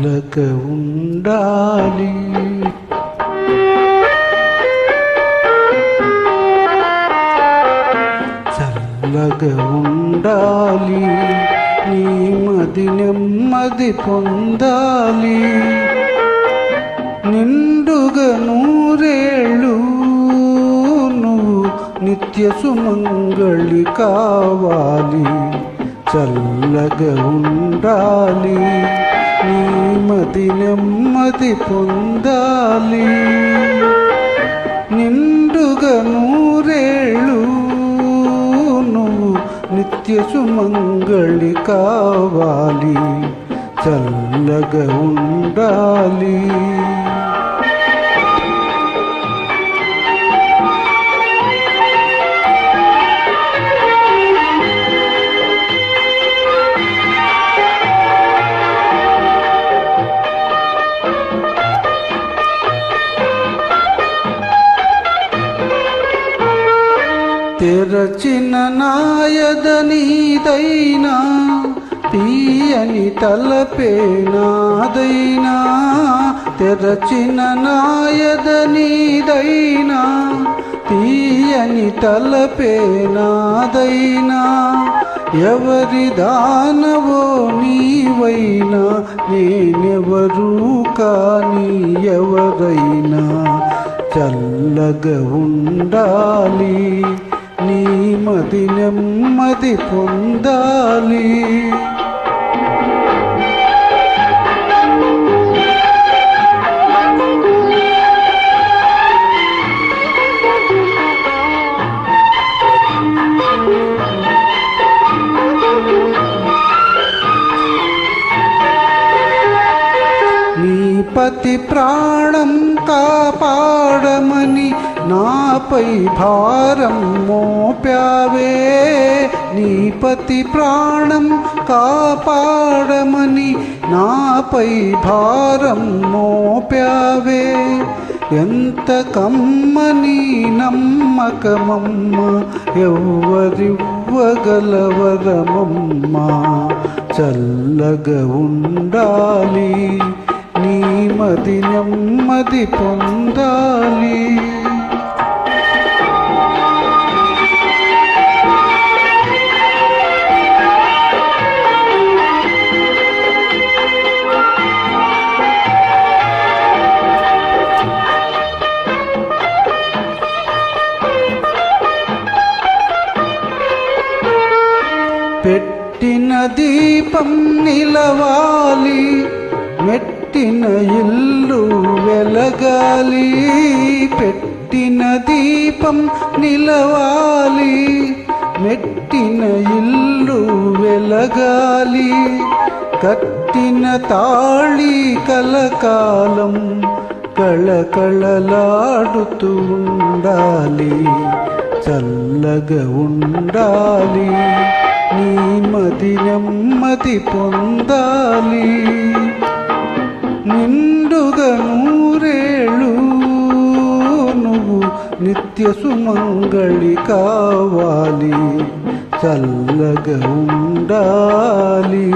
చల్లగా ఉండాలి. చల్లగా ఉండాలి, నీ మది నెమ్మది పొందాలి. నిండుగా నూరేళ్ళు నువ్వు నిత్య సుమంగళి కావాలి. చల్లగా ఉండాలి, నీ మది నెమ్మది పొందాలి. నిండుగా నూరేళ్ళు నువ్వు నిత్య సుమంగళి కావాలి. చల్లగా ఉండాలి. తెరచిన నాయద నీదైనా, తీయని తలపే నాదైనా. తెరచిన నాయద నీదైనా, తీయని తలపే నాదైనా. ఎవరి దానవో నీవైనా, నేనెవరూ కాని ఎవరైనా. చల్లగా ఉండాలి, నీ మది నెమ్మది పొందాలి. నీ పతి ప్రాణం కాపాడమని నాపై భారం మోపావే. నీ పతి ప్రాణం కాపాడమని నాపై భారం మోపావే. ఎంత కమ్మని నమ్మకమమ్మ, ఎవ్వరివ్వగలవరమమ్మ. చల్లగా ఉండాలి, నీ మది నెమ్మది పొందాలి. పెట్టిన దీపం నిలవాలి, మెట్టిన ఇల్లు వెలగాలి. పెట్టిన దీపం నిలవాలి, మెట్టిన ఇల్లు వెలగాలి. కట్టిన తాళి కలకాలం కళకళలాడుతూ ఉండాలి. చల్లగా ఉండాలి, నీ మది నెమ్మది పొందాలి. నిండుగా నూరేళ్ళు నువ్వు నిత్య సుమంగళి కావాలి. చల్లగా ఉండాలి.